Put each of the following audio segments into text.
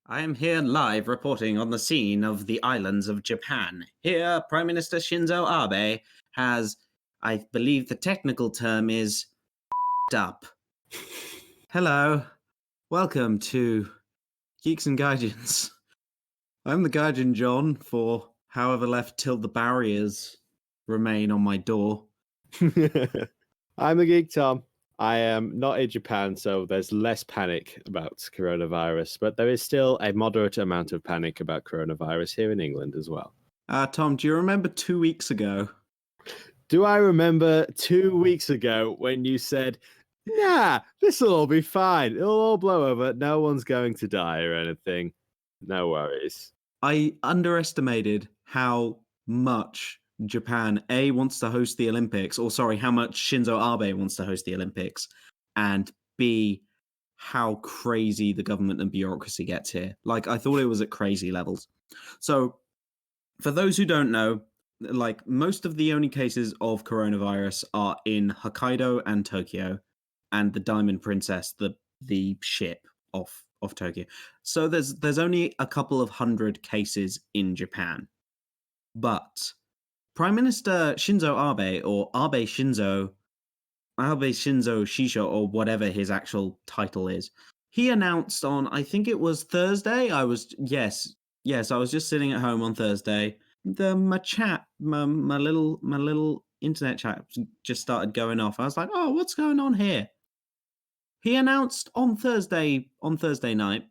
I am here live reporting on the scene of the islands of Japan. Here, Prime Minister Shinzo Abe has, I believe the technical term is, up. Hello. Welcome to Geeks and Gaijins. I'm the Gaijin John for however left till the barriers remain on my door. I'm the Geek Tom. I am not in Japan, so there's less panic about coronavirus, but there is still a moderate amount of panic about coronavirus here in England as well. Tom, do you remember 2 weeks ago? Do I remember 2 weeks ago when you said, nah, this will all be fine. It'll all blow over. No one's going to die or anything. No worries. I underestimated how much Japan wants to host the Olympics, or sorry, how much Shinzo Abe wants to host the Olympics, and B, how crazy the government and bureaucracy gets here. Like, I thought it was at crazy levels. So, for those who don't know, like, most of the only cases of coronavirus are in Hokkaido and Tokyo, and the Diamond Princess, the ship off Tokyo. So there's only a couple of hundred cases in Japan. But Prime Minister Shinzo Abe, or Abe Shinzo Shisho, or whatever his actual title is, he announced on, I think it was Thursday. I was just sitting at home on Thursday. My little internet chat just started going off. I was like, oh, what's going on here? He announced on Thursday night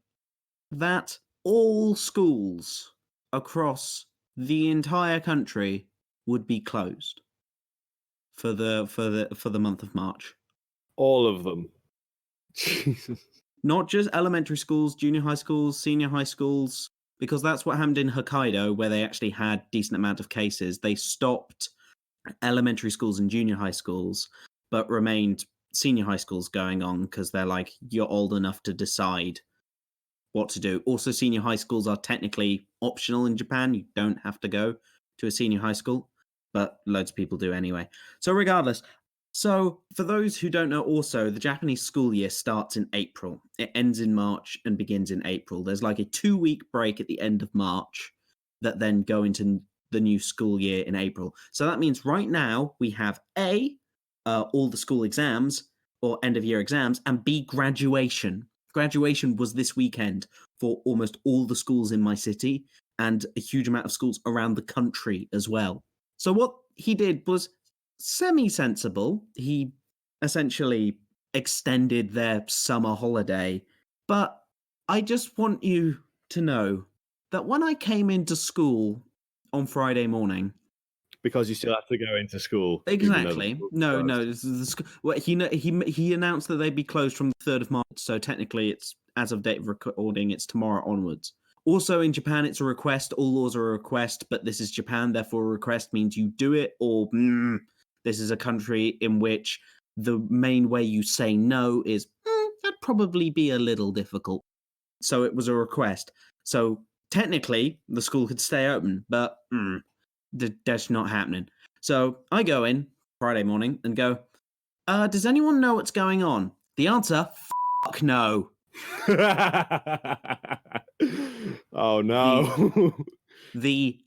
that all schools across the entire country would be closed for the month of March. All of them. Jesus. Not just elementary schools, junior high schools, senior high schools, because that's what happened in Hokkaido, where they actually had decent amount of cases. They stopped elementary schools and junior high schools, but remained senior high schools going on because they're like, you're old enough to decide what to do. Also, senior high schools are technically optional in Japan. You don't have to go to a senior high school, but loads of people do anyway. So regardless, so for those who don't know, also, the Japanese school year starts in April. It ends in March and begins in April. There's like a 2-week break at the end of March that then go into the new school year in April. So that means right now we have all the school exams or end of year exams, and B, graduation. Graduation was this weekend for almost all the schools in my city and a huge amount of schools around the country as well. So what he did was semi-sensible. He essentially extended their summer holiday. But I just want you to know that when I came into school on Friday morning, because you still have to go into school. Exactly. No. Well, he announced that they'd be closed from the 3rd of March, so technically it's, as of date of recording, it's tomorrow onwards. Also in Japan, it's a request. All laws are a request, but this is Japan, therefore a request means you do it, or this is a country in which the main way you say no is, that'd probably be a little difficult. So it was a request. So technically, the school could stay open, but that's not happening. So I go in Friday morning and go, does anyone know what's going on? The answer, fuck no. Oh no. The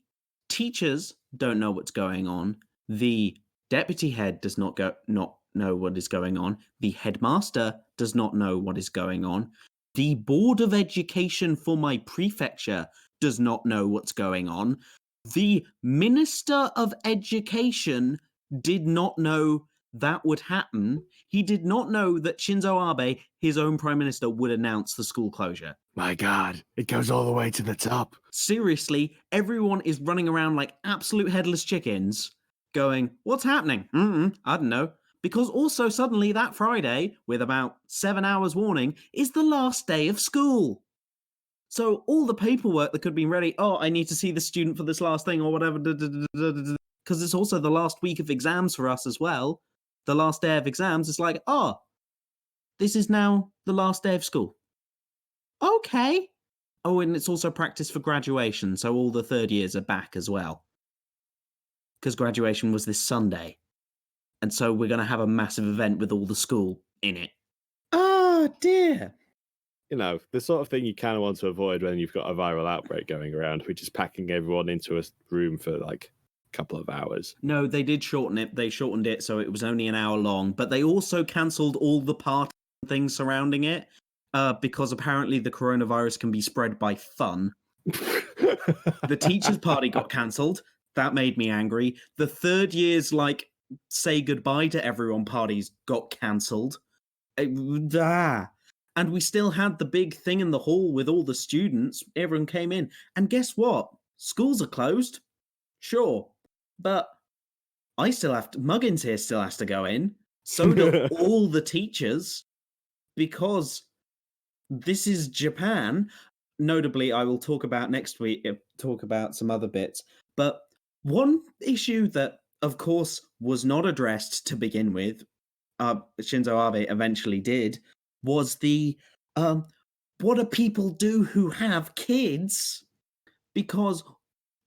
teachers don't know what's going on. The deputy head does not know what is going on. The headmaster does not know what is going on. The board of education for my prefecture does not know what's going on. The Minister of Education did not know that would happen. He did not know that Shinzo Abe, his own prime minister, would announce the school closure. My God, it goes all the way to the top. Seriously, everyone is running around like absolute headless chickens going, what's happening? I don't know. Because also suddenly that Friday, with about 7 hours warning, is the last day of school. So all the paperwork that could have been ready, I need to see the student for this last thing or whatever, because it's also the last week of exams for us as well. The last day of exams, it's like, this is now the last day of school. Okay. Oh, and it's also practice for graduation, so all the third years are back as well. Because graduation was this Sunday. And so we're going to have a massive event with all the school in it. Oh, dear. the sort of thing you kind of want to avoid when you've got a viral outbreak going around, which is packing everyone into a room for like a couple of hours. No, they did shorten it. They shortened it so it was only an hour long, but they also cancelled all the party things surrounding it because apparently the coronavirus can be spread by fun. The teachers' party got cancelled. That made me angry. The third year's say goodbye to everyone parties got cancelled. And we still had the big thing in the hall with all the students. Everyone came in. And guess what? Schools are closed. Sure. But I still have to, Muggins here still has to go in. So do all the teachers. Because this is Japan. Notably, I will talk about next week, talk about some other bits. But one issue that, of course, was not addressed to begin with, Shinzo Abe eventually did, was the what do people do who have kids? Because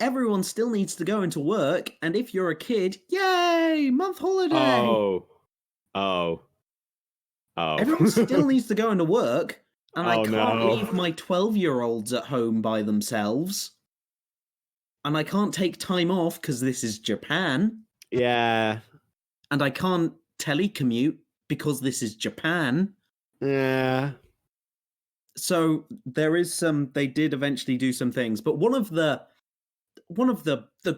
everyone still needs to go into work, and if you're a kid, yay, month holiday. Everyone still needs to go into work, and I can't leave my 12-year-olds at home by themselves. And I can't take time off because this is Japan. Yeah. And I can't telecommute because this is Japan. Yeah. So there is they did eventually do some things, but one of the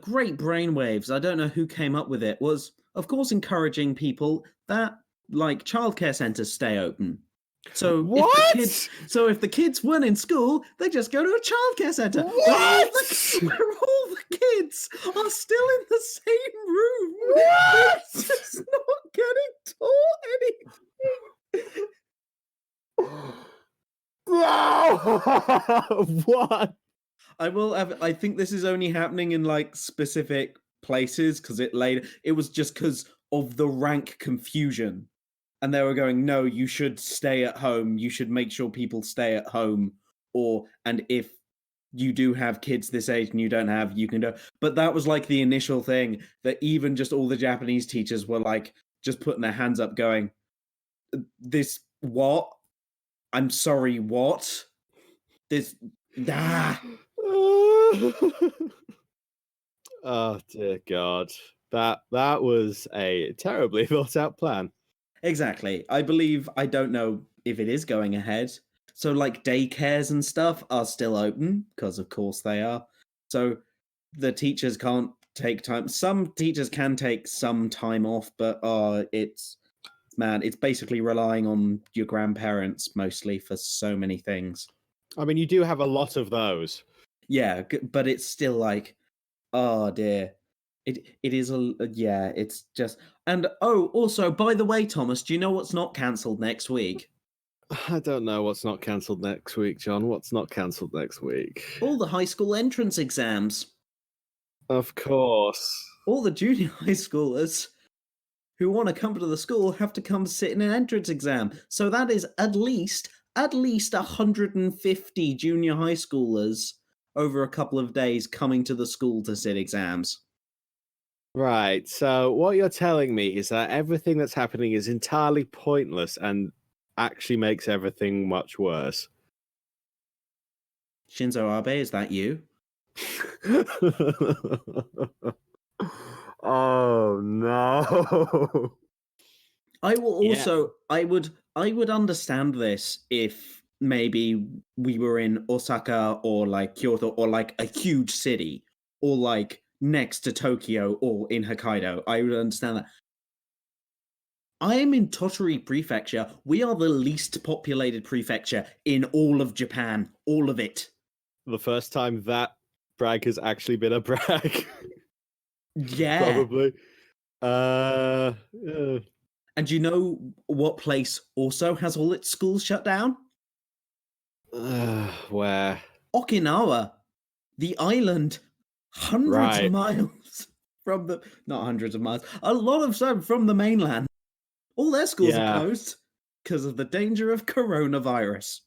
great brainwaves, I don't know who came up with it, was of course encouraging people that childcare centers stay open. So what? If the kids weren't in school, they just go to a childcare center. What? Where all the kids are still in the same room. What? They're just not getting taught anything. What? I think this is only happening in specific places because it was just because of the rank confusion. And they were going, no, you should stay at home. You should make sure people stay at home. And if you do have kids this age and you don't have, you can do. But that was the initial thing that even just all the Japanese teachers were just putting their hands up going, this, what? I'm sorry, what? This, Oh, dear God. That was a terribly thought out plan. Exactly. I don't know if it is going ahead. So daycares and stuff are still open because of course they are. So the teachers can't take time. Some teachers can take some time off, but it's basically relying on your grandparents mostly for so many things. I mean, you do have a lot of those. Yeah, but it's still oh dear. It is it's just. And also, by the way, Thomas, do you know what's not cancelled next week? I don't know what's not cancelled next week, John. What's not cancelled next week? All the high school entrance exams. Of course. All the junior high schoolers who want to come to the school have to come sit in an entrance exam. So that is at least 150 junior high schoolers over a couple of days coming to the school to sit exams. Right, so what you're telling me is that everything that's happening is entirely pointless and actually makes everything much worse. Shinzo Abe, is that you? Oh no. I will also I would understand this if maybe we were in Osaka or Kyoto or a huge city or next to Tokyo or in Hokkaido. I would understand that. I am in Tottori Prefecture. We are the least populated prefecture in all of Japan. All of it. The first time that brag has actually been a brag. Yeah. Probably. And you know what place also has all its schools shut down? Where? Okinawa. The island. Hundreds of miles from the... Not hundreds of miles. A lot of time from the mainland. All their schools are closed because of the danger of coronavirus.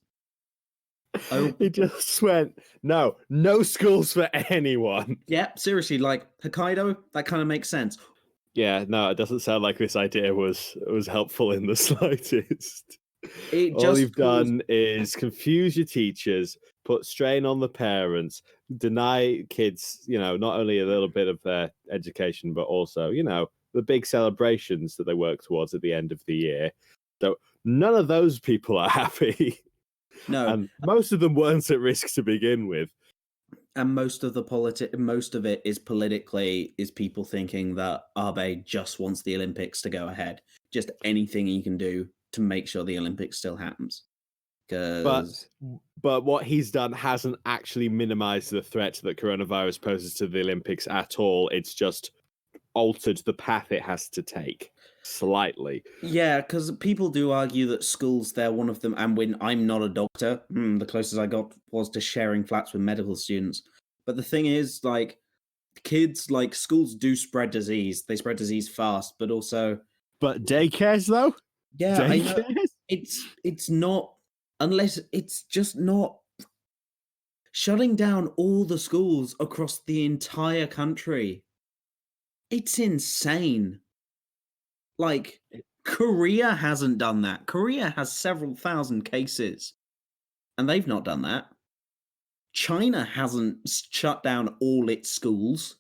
He just went, no schools for anyone. Yeah, seriously, Hokkaido, that kind of makes sense. Yeah, no, it doesn't sound like this idea was helpful in the slightest. It All just you've done is confuse your teachers, put strain on the parents, deny kids, not only a little bit of their education, but also, the big celebrations that they work towards at the end of the year. So none of those people are happy. No, And most of them weren't at risk to begin with. and most of it is politically is people thinking that Abe just wants the Olympics to go ahead. Just anything he can do to make sure the Olympics still happens. Because But what he's done hasn't actually minimized the threat that coronavirus poses to the Olympics at all. It's just altered the path it has to take slightly. yeah, because people do argue that schools, they're one of them. And when I'm not a doctor, the closest I got was to sharing flats with medical students. But the thing is, like, kids, like, schools do spread disease. They spread disease fast, but also, But daycares, though? yeah, I know Daycares? it's not, unless it's just not shutting down all the schools across the entire country. It's insane. Like, Korea hasn't done that. Korea has several thousand cases, and they've not done that. China hasn't shut down all its schools.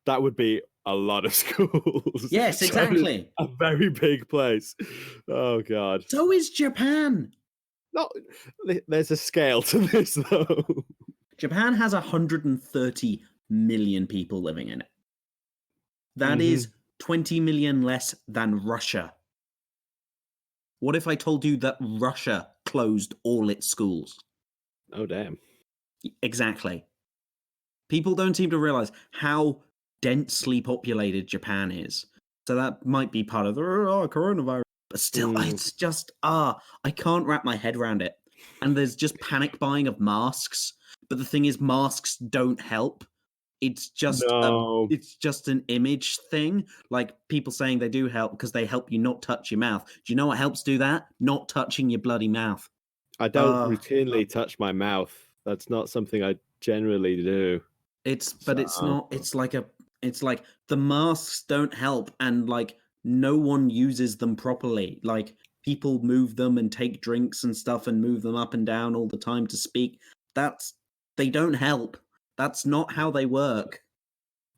That would be a lot of schools. Yes, exactly. A very big place. Oh, God. So is Japan. There's a scale to this, though. Japan has 130 million people living in it. That is 20 million less than Russia. What if I told you that Russia closed all its schools? Oh, damn. Exactly. People don't seem to realize how densely populated Japan is. So that might be part of the coronavirus. But still, it's just, I can't wrap my head around it. And there's just panic buying of masks. But the thing is, masks don't help. It's just it's just an image thing. Like people saying they do help because they help you not touch your mouth. Do you know what helps do that? Not touching your bloody mouth. I don't routinely touch my mouth. That's not something I generally do. It's not. It's like the masks don't help, and like no one uses them properly. Like people move them and take drinks and stuff and move them up and down all the time to speak. They don't help. That's not how they work.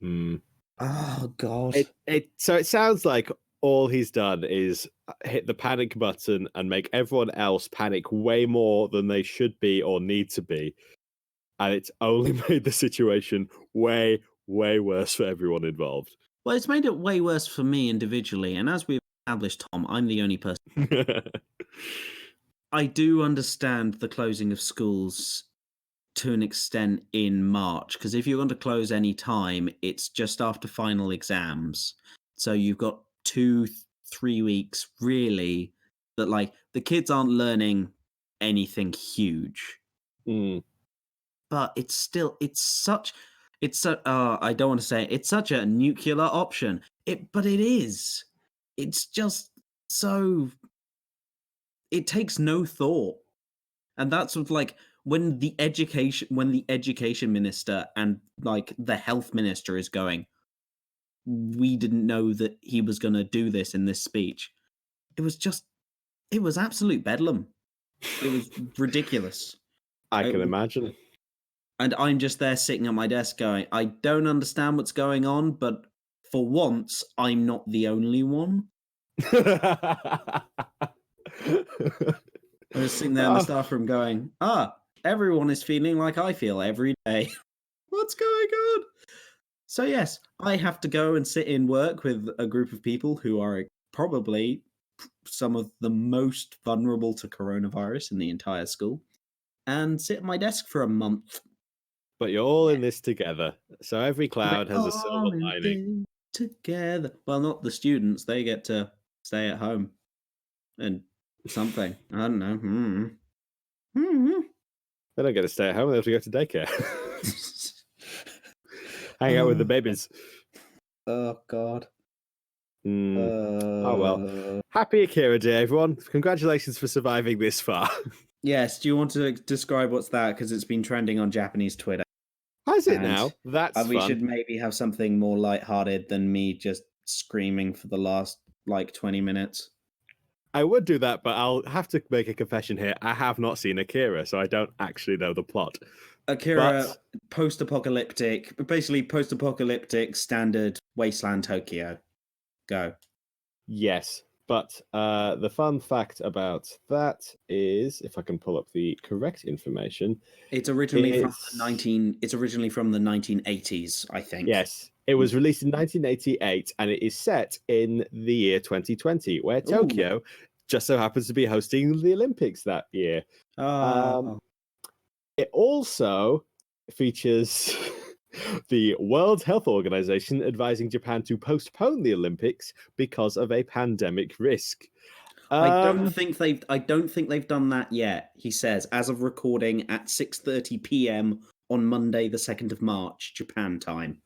Oh God! So it sounds like all he's done is hit the panic button and make everyone else panic way more than they should be or need to be, and it's only made the situation way, way worse for everyone involved. Well, it's made it way worse for me individually, and as we've established, Tom, I'm the only person. I do understand the closing of schools to an extent in March, because if you're going to close any time, it's just after final exams. So you've got 2-3 weeks really that like the kids aren't learning anything huge. But it's still I don't want to say it, it's such a nuclear option. But it is. It's just so it takes no thought. And that's sort of like when the education minister and like the health minister is going, we didn't know that he was going to do this in this speech. It was absolute bedlam. It was ridiculous. I can imagine. And I'm just there sitting at my desk going, I don't understand what's going on, but for once, I'm not the only one. I was sitting there in the staff room going, everyone is feeling like I feel every day. What's going on? So yes, I have to go and sit in work with a group of people who are probably some of the most vulnerable to coronavirus in the entire school, and sit at my desk for a month. But you're all in this together, so every cloud has a silver lining. Together. Well, not the students. They get to stay at home and something. I don't know. They don't get to stay at home. They have to go to daycare. Hang out with the babies. Oh, God. Oh, well. Happy Akira Day, everyone. Congratulations for surviving this far. Yes. Do you want to describe what's that? Because it's been trending on Japanese Twitter. Has it now? That's we fun. should maybe have something more lighthearted than me just screaming for the last, 20 minutes. I would do that, but I'll have to make a confession here. I have not seen Akira, so I don't actually know the plot. Akira, But basically post-apocalyptic standard wasteland Tokyo. Go. yes, but the fun fact about that is, if I can pull up the correct information, It's originally from it's- the 19. It's originally from the 1980s, I think. yes, it was released in 1988, and it is set in the year 2020, where Tokyo just so happens to be hosting the Olympics that year. It also features the World Health Organization advising Japan to postpone the Olympics because of a pandemic risk. I don't think they've done that yet. He says, as of recording at 6:30 p.m. on Monday, the 2nd of March, Japan time.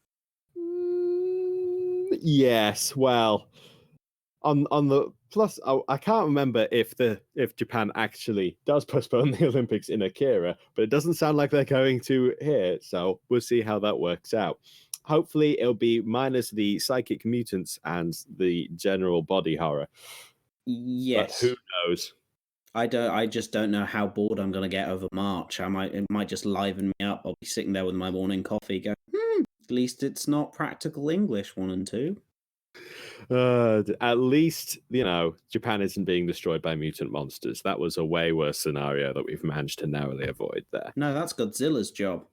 Yes, well, on the plus, I can't remember if Japan actually does postpone the Olympics in Akira, but it doesn't sound like they're going to here. So we'll see how that works out. Hopefully, it'll be minus the psychic mutants and the general body horror. Yes. But who knows? I just don't know how bored I'm gonna get over March. It might just liven me up. I'll be sitting there with my morning coffee going, at least it's not practical English 1 and 2. At least, Japan isn't being destroyed by mutant monsters. That was a way worse scenario that we've managed to narrowly avoid there. No, that's Godzilla's job.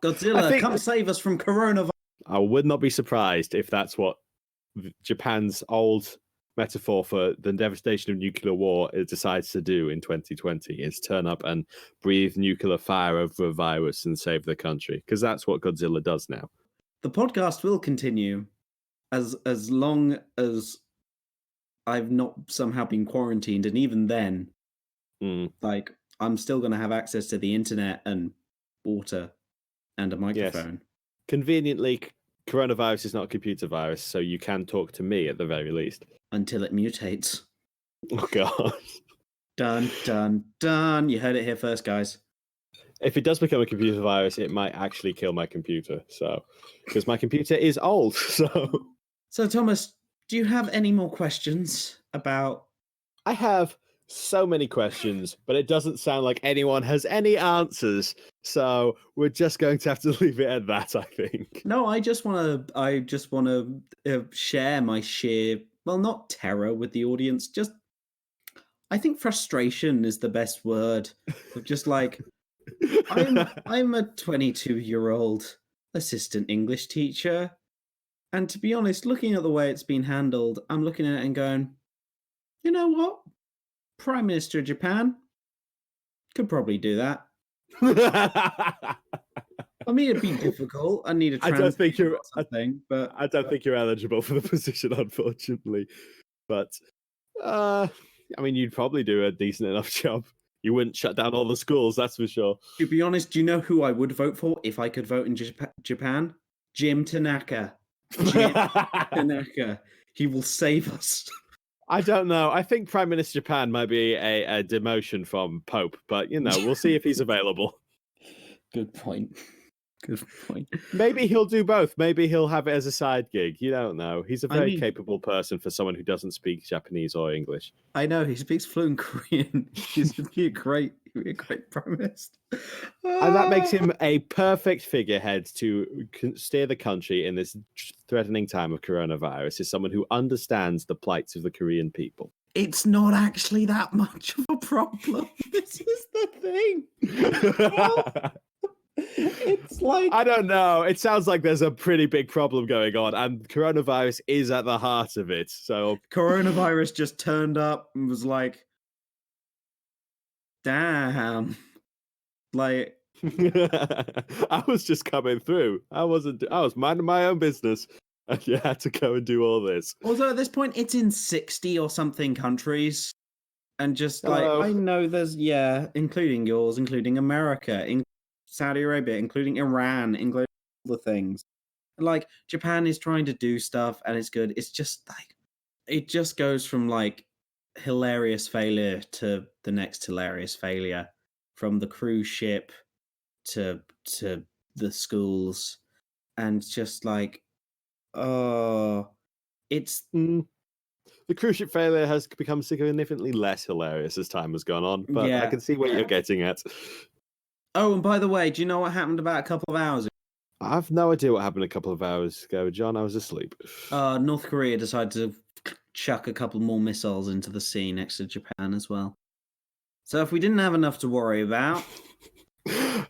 Godzilla, come save us from coronavirus. I would not be surprised if that's what Japan's old metaphor for the devastation of nuclear war decides to do in 2020, is turn up and breathe nuclear fire over a virus and save the country, because that's what Godzilla does now. The podcast will continue as long as I've not somehow been quarantined, and even then, like, I'm still going to have access to the internet and water and a microphone. Yes. Conveniently, coronavirus is not a computer virus, so you can talk to me at the very least. Until it mutates. Oh, God. Dun, dun, dun. You heard it here first, guys. If it does become a computer virus, it might actually kill my computer. So, because my computer is old. So, Thomas, do you have any more questions about... I have so many questions, but it doesn't sound like anyone has any answers. So we're just going to have to leave it at that, I think. No, I just want to share my sheer, well, not terror with the audience. Just, I think frustration is the best word. Just like, I'm a 22-year-old assistant English teacher, and to be honest, looking at the way it's been handled, I'm looking at it and going, you know what? Prime Minister of Japan could probably do that. I mean, it'd be difficult. I need a translator. I don't think you're eligible for the position, unfortunately. But I mean, you'd probably do a decent enough job. You wouldn't shut down all the schools, that's for sure. To be honest, do you know who I would vote for if I could vote in Japan? Jim Tanaka. Jim Tanaka. He will save us. I don't know. I think Prime Minister Japan might be a demotion from Pope, but we'll see if he's available. Good point. Good point. Maybe he'll do both. Maybe he'll have it as a side gig. You don't know. He's a very capable person for someone who doesn't speak Japanese or English. I know. He speaks fluent Korean. He's a great prime minister. And that makes him a perfect figurehead to steer the country in this threatening time of coronavirus, is someone who understands the plights of the Korean people. It's not actually that much of a problem. This is the thing. It's like, I don't know. It sounds like there's a pretty big problem going on, and coronavirus is at the heart of it. So coronavirus just turned up and was like, damn. Like, I was just coming through. I was minding my own business, and you had to go and do all this. Also, at this point, it's in 60 or something countries, and just like, I know there's, including yours, including America, Saudi Arabia, including Iran, including all the things. Like, Japan is trying to do stuff, and it's good. It's just like, it just goes from like hilarious failure to the next hilarious failure, from the cruise ship to the schools, and just like, oh, it's The cruise ship failure has become significantly less hilarious as time has gone on, but I Yeah. can see what you're getting at. Oh, and by the way, do you know what happened about a couple of hours ago? I've no idea what happened a couple of hours ago, John. I was asleep. North Korea decided to chuck a couple more missiles into the sea next to Japan as well. So if we didn't have enough to worry about,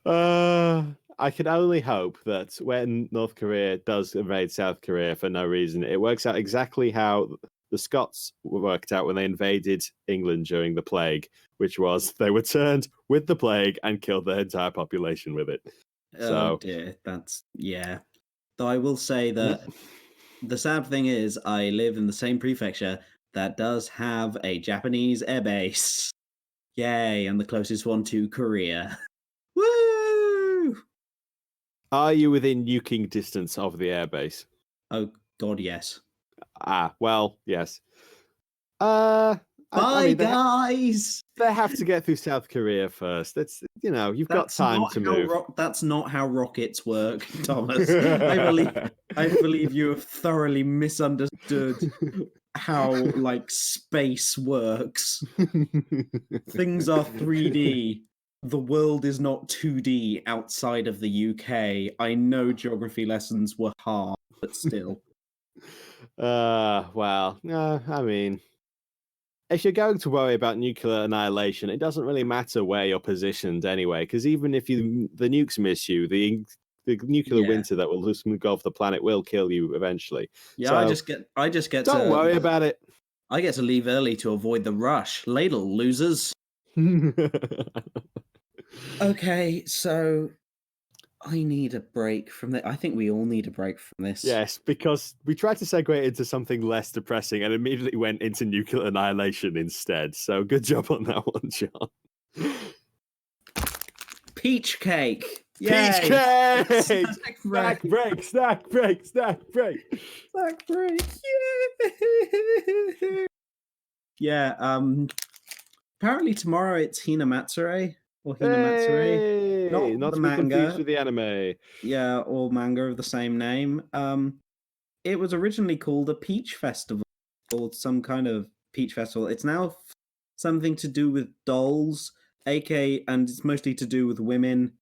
I can only hope that when North Korea does invade South Korea for no reason, it works out exactly how the Scots worked out when they invaded England during the plague, which was they were turned with the plague and killed their entire population with it. oh So dear, yeah. Though I will say that the sad thing is I live in the same prefecture that does have a Japanese airbase. Yay, and the closest one to Korea. Woo! are you within nuking distance of the airbase? Oh god, yes. Ah, well, yes. I Bye, mean, guys. they have to get through South Korea first. That's you've got time to move. That's not how rockets work, Thomas. I believe you have thoroughly misunderstood how space works. Things are 3D. The world is not 2D outside of the UK. I know geography lessons were hard, but still. Well, I mean, if you're going to worry about nuclear annihilation, it doesn't really matter where you're positioned anyway, because even if the nukes miss you, the nuclear winter that will just engulf the planet will kill you eventually. Yeah, so I just get don't worry about it. I get to leave early to avoid the rush. Ladle, losers. Okay, so I need a break from this. I think we all need a break from this. Yes, because we tried to segue into something less depressing and immediately went into nuclear annihilation instead. So good job on that one, John. Peach cake. Peach cake! Snack break. Snack break. Snack break. Yeah. Apparently tomorrow it's Hinamatsuri or Hinamatsuri. Hey, not the to be manga. confused with the anime. Yeah, or manga of the same name. It was originally called a Peach Festival or some kind of Peach Festival. It's now something to do with dolls, and it's mostly to do with women.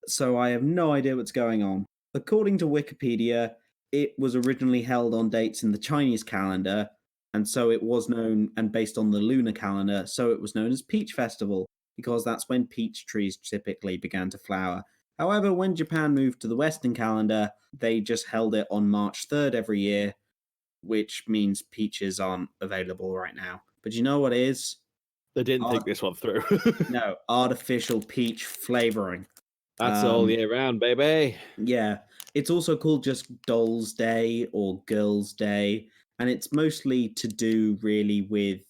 So I have no idea what's going on. According to Wikipedia, it was originally held on dates in the Chinese calendar, and so it was known, and based on the lunar calendar, so it was known as Peach Festival, because that's when peach trees typically began to flower. However, when Japan moved to the Western calendar, they just held it on March 3rd every year, which means peaches aren't available right now. But you know what is? They didn't think this one through. No, artificial peach flavoring. That's all year round, baby. Yeah. It's also called just Dolls Day or Girls Day, and it's mostly to do really with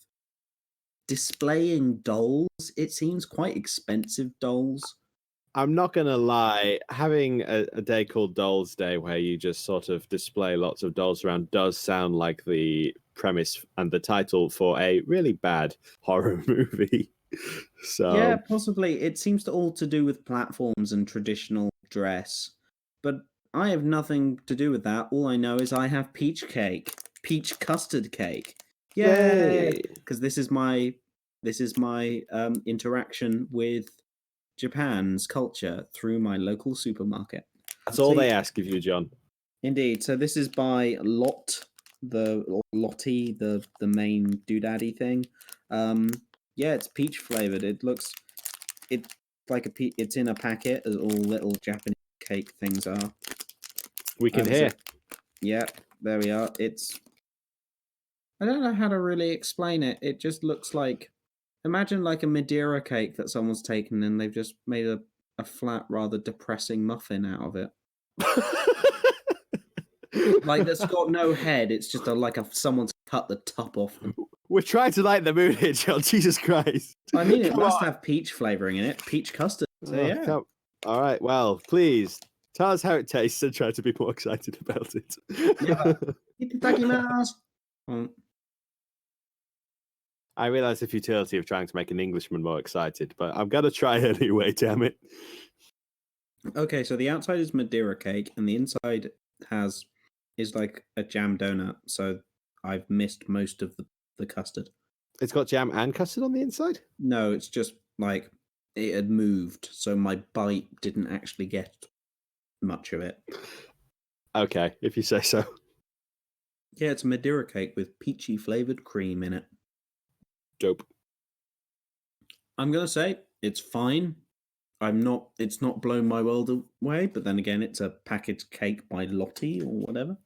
displaying dolls. It seems quite expensive dolls. I'm not going to lie, having a day called Dolls Day where you just sort of display lots of dolls around does sound like the premise and the title for a really bad horror movie. So yeah, possibly. It seems to all to do with platforms and traditional dress. But I have nothing to do with that. All I know is I have peach cake. Peach custard cake. Yay! Because this is my interaction with Japan's culture through my local supermarket. That's all they ask of you, John. Indeed. So this is by Lottie, the main doodaddy thing. Yeah, it's peach flavored. It's like it's in a packet, as all little Japanese cake things are. We can hear. Yeah, there we are. I don't know how to really explain it. It just looks like, imagine like a Madeira cake that someone's taken and they've just made a flat, rather depressing muffin out of it. Like that's got no head. It's just someone's cut the top off them. We're trying to light the mood here, John. Jesus Christ. I mean, it must have peach flavoring in it. Peach custard. So, yeah. All right. Well, please tell us how it tastes and try to be more excited about it. Yeah. I realise the futility of trying to make an Englishman more excited, but I'm going to try anyway, damn it. Okay, so the outside is Madeira cake, and the inside is like a jam donut. So I've missed most of the custard. It's got jam and custard on the inside? No, it's just like it had moved, so my bite didn't actually get much of it. Okay, if you say so. Yeah, it's a Madeira cake with peachy flavored cream in it. Dope. I'm gonna say it's fine. It's not blown my world away, but then again, it's a packaged cake by Lottie or whatever.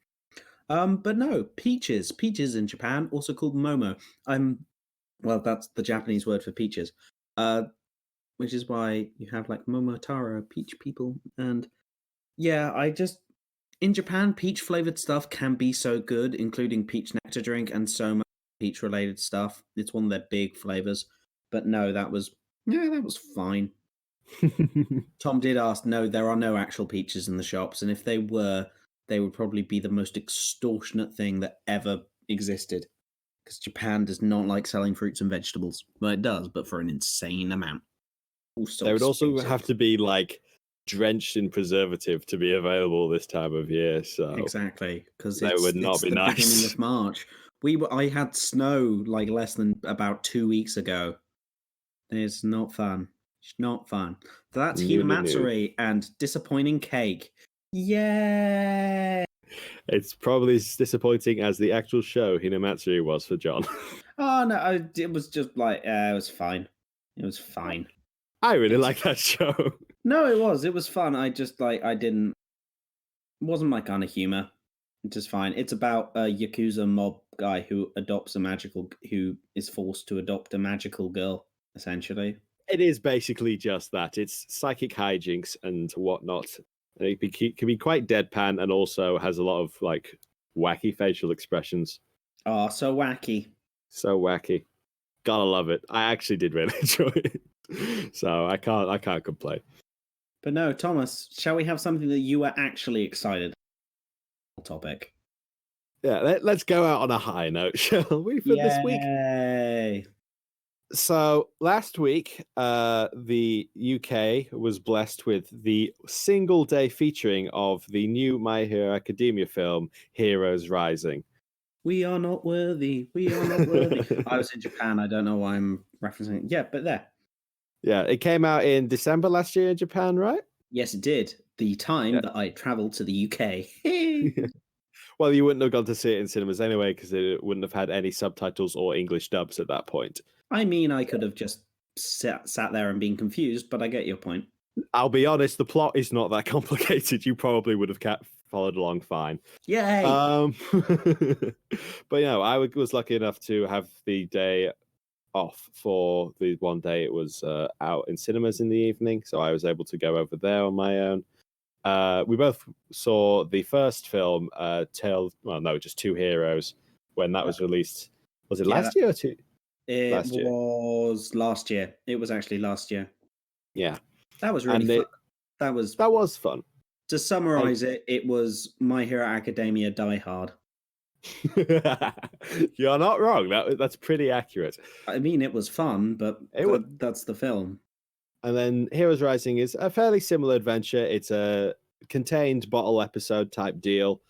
But no, peaches. Peaches in Japan, also called momo. Well, that's the Japanese word for peaches. Which is why you have like Momotaro, peach people, and yeah, in Japan, peach flavored stuff can be so good, including peach nectar drink and so much peach related stuff. It's one of their big flavors. But no, that was fine. Tom did ask, no, there are no actual peaches in the shops, and if they were, they would probably be the most extortionate thing that ever existed. Because Japan does not like selling fruits and vegetables. Well, it does, but for an insane amount. They would also have to be like drenched in preservative to be available this time of year. So exactly, because that would not be nice. Beginning of March. I had snow like less than about 2 weeks ago. It's not fun. It's not fun. So that's Hinamatsuri and disappointing cake. Yay! It's probably as disappointing as the actual show Hinamatsuri was for John. Oh no, it was just like it was fine. It was fine. I really like that show. No, it was. It was fun. I just it wasn't my kind of humor. It's just fine. It's about a Yakuza mob guy who is forced to adopt a magical girl, essentially. It is basically just that. It's psychic hijinks and whatnot. It can be quite deadpan and also has a lot of like wacky facial expressions. Oh, so wacky. So wacky. Gotta love it. I actually did really enjoy it. So I can't complain. But no, Thomas, shall we have something that you are actually excited about? Topic. Yeah, let's go out on a high note, shall we, for this week? Yay! So last week, the UK was blessed with the single day featuring of the new My Hero Academia film, Heroes Rising. We are not worthy. We are not worthy. I was in Japan. I don't know why I'm referencing it. Yeah, but there. Yeah, it came out in December last year in Japan, right? Yes, it did. The time that I travelled to the UK. Well, you wouldn't have gone to see it in cinemas anyway because it wouldn't have had any subtitles or English dubs at that point. I mean, I could have just sat there and been confused, but I get your point. I'll be honest, the plot is not that complicated. You probably would have followed along fine. Yay! But I was lucky enough to have the day off for the one day it was out in cinemas in the evening, so I was able to go over there on my own. We both saw the first film, just Two Heroes, when that was released. Was it last year or two? It was last year. It was actually last year. Yeah. That was really fun. That was fun. To summarize it was My Hero Academia Die Hard. You're not wrong. That's pretty accurate. I mean, it was fun, but that's the film. And then Heroes Rising is a fairly similar adventure. It's a contained bottle episode type deal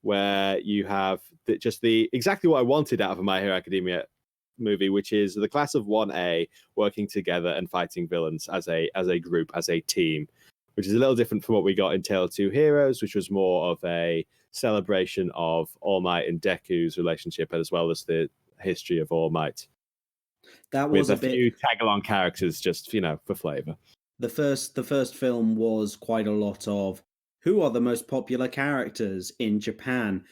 where you have exactly what I wanted out of a My Hero Academia movie, which is the class of 1A working together and fighting villains as a group, as a team, which is a little different from what we got in Tale of Two Heroes, which was more of a celebration of All Might and Deku's relationship, as well as the history of All Might. That was with a few tag-along characters, just for flavor. The first film was quite a lot of who are the most popular characters in Japan.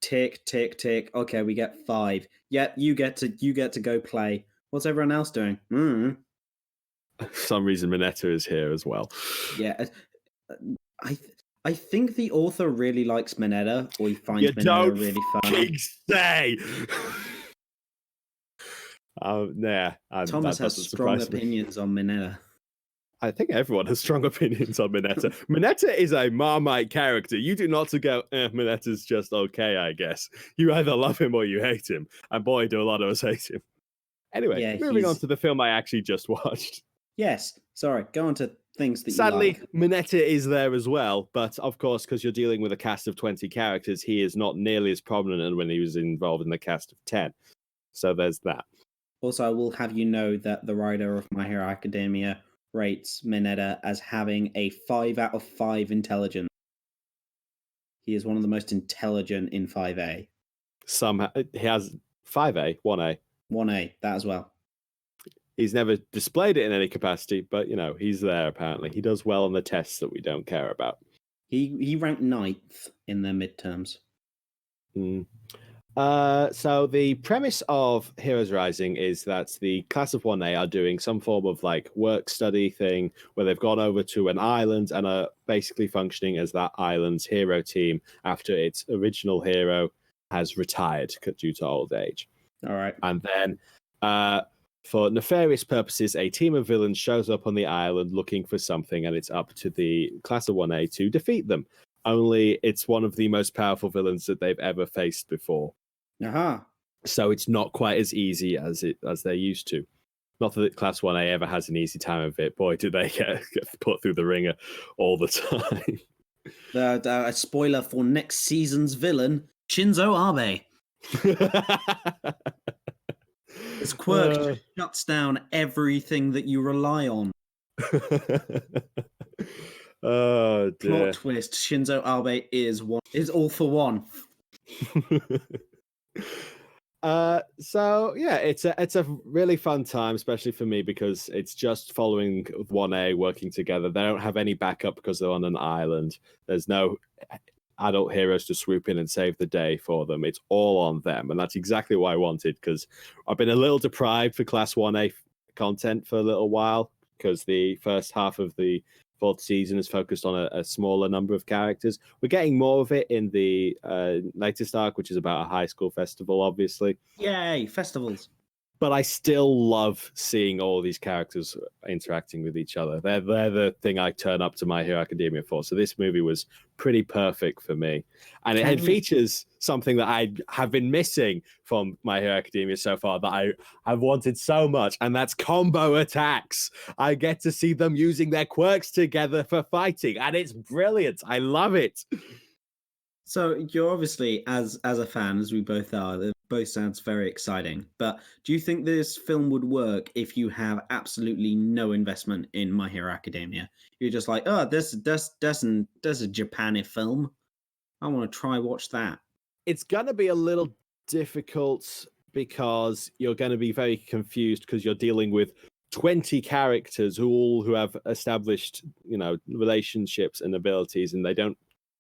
Tick, tick, tick. Okay, we get 5. Yep, you get to go play. What's everyone else doing? For some reason, Mineta is here as well. Yeah, I think the author really likes Mineta, or he finds Mineta really fun. Say. Thomas has strong opinions on Mineta. I think everyone has strong opinions on Mineta. Mineta is a Marmite character. You do not go, Mineta's just okay, I guess. You either love him or you hate him. And boy, do a lot of us hate him. Anyway, moving on to the film I actually just watched. Yes, sorry. Go on to things that Sadly, you like. Mineta is there as well, but of course, because you're dealing with a cast of 20 characters, he is not nearly as prominent when he was involved in the cast of 10. So there's that. Also, I will have you know that the writer of My Hero Academia rates Mineta as having a 5 out of 5 intelligence. He is one of the most intelligent in 5A. Somehow he has 5A, 1A. 1A, that as well. He's never displayed it in any capacity, but he's there apparently. He does well on the tests that we don't care about. He ranked 9th in their midterms. So the premise of Heroes Rising is that the class of 1A are doing some form of like work study thing where they've gone over to an island and are basically functioning as that island's hero team after its original hero has retired due to old age. All right. And then for nefarious purposes, a team of villains shows up on the island looking for something, and it's up to the class of 1A to defeat them. Only it's one of the most powerful villains that they've ever faced before. Aha. So it's not quite as easy as they're used to. Not that Class 1A ever has an easy time of it. Boy, do they get put through the ringer all the time. A spoiler for next season's villain, Shinzo Abe. His quirk shuts down everything that you rely on. Oh dear. Plot twist: Shinzo Abe is all for one. So yeah, it's a really fun time, especially for me because it's just following 1A working together. They don't have any backup because they're on an island. There's no adult heroes to swoop in and save the day for them. It's all on them, and that's exactly what I wanted because I've been a little deprived for Class 1A content for a little while because the first half of the 4th season is focused on a smaller number of characters. We're getting more of it in the latest arc, which is about a high school festival, obviously. Yay, festivals. But I still love seeing all these characters interacting with each other. They're the thing I turn up to My Hero Academia for. So this movie was pretty perfect for me. And it features something that I have been missing from My Hero Academia so far that I have wanted so much, and that's combo attacks. I get to see them using their quirks together for fighting, and it's brilliant. I love it. So you're obviously, as a fan, as we both are, it both sounds very exciting. But do you think this film would work if you have absolutely no investment in My Hero Academia? You're just like, oh, there's a Japan film. I want to try watch that. It's gonna be a little difficult because you're going to be very confused because you're dealing with 20 characters who have established, relationships and abilities, and they don't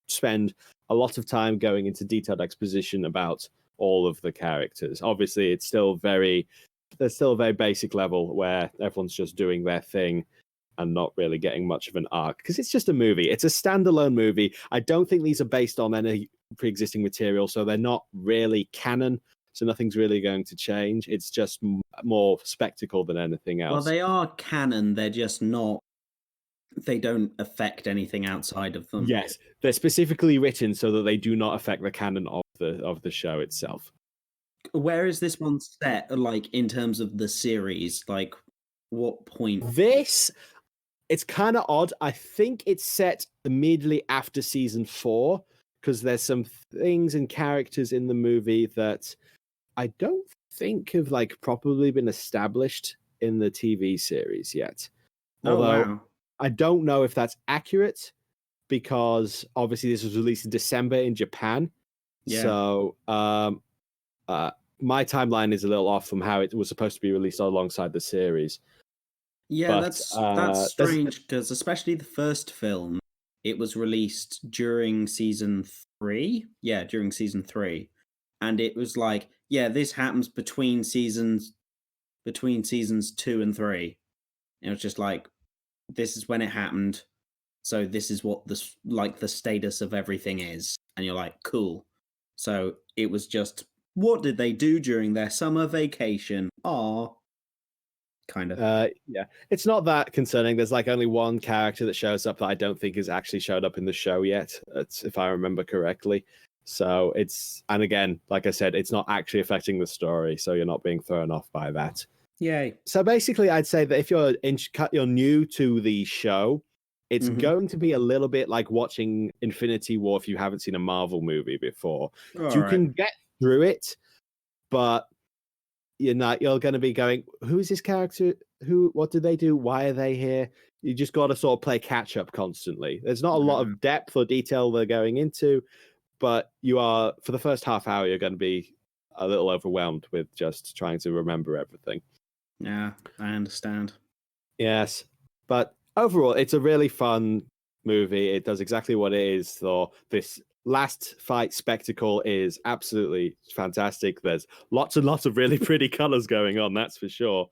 spend a lot of time going into detailed exposition about all of the characters. Obviously, there's still a very basic level where everyone's just doing their thing and not really getting much of an arc because it's just a movie. It's a standalone movie. I don't think these are based on any pre-existing material, so they're not really canon. So nothing's really going to change. It's just more spectacle than anything else. Well, they are canon. They're just not. They don't affect anything outside of them. Yes, they're specifically written so that they do not affect the canon of the show itself. Where is this one set, like, in terms of the series? Like, what point? It's kind of odd. I think it's set immediately after season 4 because there's some things and characters in the movie that I don't think have properly been established in the TV series yet. Although, wow. I don't know if that's accurate because obviously this was released in December in Japan. Yeah. So my timeline is a little off from how it was supposed to be released alongside the series. Yeah, but, that's strange because especially the first film, it was released during season 3. Yeah, during season 3. And it was like, yeah, this happens between seasons 2 and 3. And it was just like, this is when it happened, so this is what the status of everything is, and you're like, cool. So it was just, what did they do during their summer vacation? Kind of. Yeah, it's not that concerning. There's only one character that shows up that I don't think has actually showed up in the show yet, if I remember correctly. So and again, like I said, it's not actually affecting the story, so you're not being thrown off by that. Yay. So basically, I'd say that if you're new to the show, it's Mhm. going to be a little bit like watching Infinity War if you haven't seen a Marvel movie before. All You right. can get through it, but you're going to be going, who is this character? What do they do? Why are they here? You just got to sort of play catch up constantly. There's not a lot of depth or detail they're going into, but you are, for the first half hour, you're going to be a little overwhelmed with just trying to remember everything. Yeah, I understand. Yes, but overall, it's a really fun movie. It does exactly what it is. So this last fight spectacle is absolutely fantastic. There's lots and lots of really pretty colors going on. That's for sure.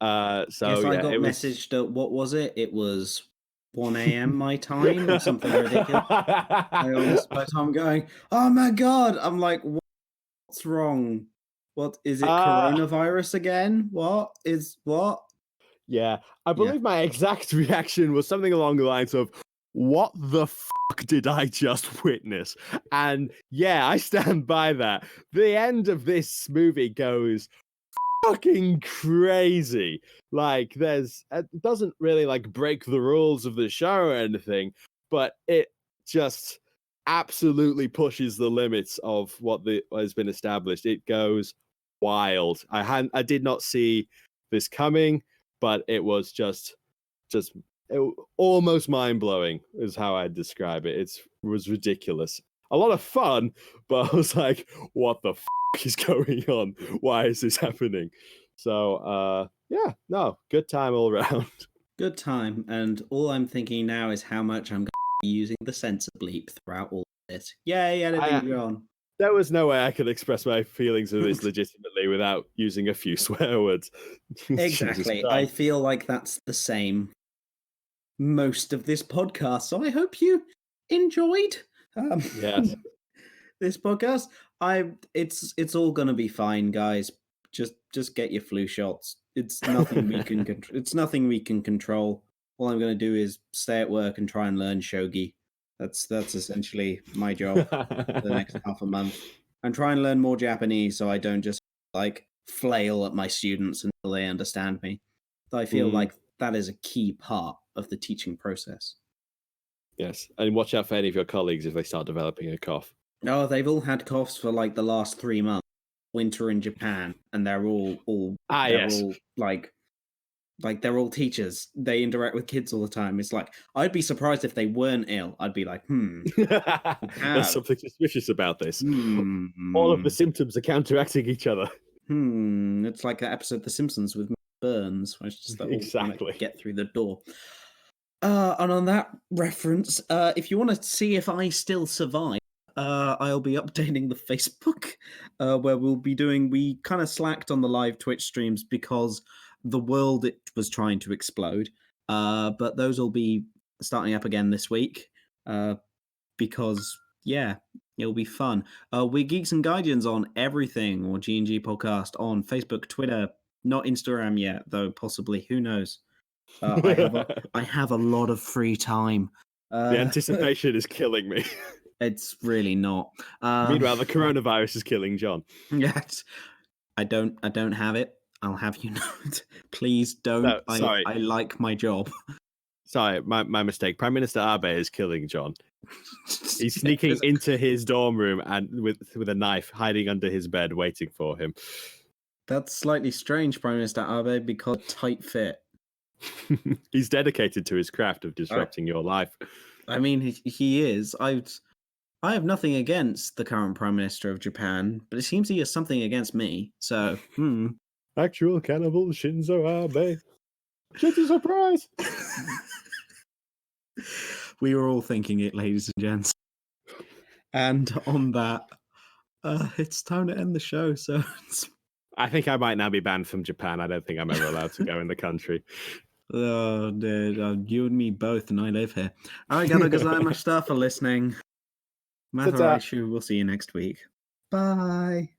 So Yes, I yeah, got it was. messaged at, what was it? It was 1 a.m. my time or something ridiculous. I almost, by the time I'm going, oh my God, I'm like, what's wrong? What is it? Coronavirus again? What? Yeah, I believe my exact reaction was something along the lines of, what the fuck did I just witness? And yeah, I stand by that. The end of this movie goes fucking crazy. Like, it doesn't really like break the rules of the show or anything, but it just absolutely pushes the limits of what has been established. It goes wild. I did not see this coming, but it was just almost mind-blowing is how I'd describe it. It was ridiculous. A lot of fun, but I was like, what the fuck is going on? Why is this happening? So, yeah, no, good time all around. Good time. And all I'm thinking now is how much I'm going to be using the censor bleep throughout all of this. Yay, editing John. There was no way I could express my feelings of this legitimately without using a few swear words. Exactly. I feel like that's the same most of this podcast. So I hope you enjoyed yes. this podcast. It's all gonna be fine, guys. Just get your flu shots. It's nothing we can it's nothing we can control. All I'm gonna do is stay at work and try and learn shogi. That's essentially my job for the next half a month. And try and learn more Japanese so I don't just like flail at my students until they understand me. I feel like that is a key part of the teaching process. Yes, and watch out for any of your colleagues if they start developing a cough. Oh, they've all had coughs for like the last 3 months. Winter in Japan, and they're all like they're all teachers. They interact with kids all the time. It's like, I'd be surprised if they weren't ill. I'd be like, there's something suspicious about this. All of the symptoms are counteracting each other. It's like that episode of The Simpsons with Burns, where it's just that exactly get through the door. And on that reference, if you want to see if I still survive, I'll be updating the Facebook, where we kind of slacked on the live Twitch streams because the world it was trying to explode. But those will be starting up again this week, because yeah, it'll be fun. We're Geeks and Guardians on everything, or G&G Podcast on Facebook, Twitter, not Instagram yet, though possibly, who knows. I have a lot of free time. The anticipation is killing me. It's really not. Meanwhile, the coronavirus is killing John. Yes, I don't have it. I'll have you know. Please don't. No, sorry. I like my job. Sorry, my mistake. Prime Minister Abe is killing John. He's sneaking into his dorm room and with a knife, hiding under his bed, waiting for him. That's slightly strange, Prime Minister Abe, because tight fit. He's dedicated to his craft of disrupting your life. I mean, he is. I have nothing against the current Prime Minister of Japan, but it seems he has something against me. So, Actual cannibal Shinzo Abe. Such a surprise! We were all thinking it, ladies and gents. And on that, it's time to end the show. So, I think I might now be banned from Japan. I don't think I'm ever allowed to go in the country. Oh, dude, you and me both, and I live here. Arigato gozaimasu for listening. Mataraishu, we'll see you next week. Bye.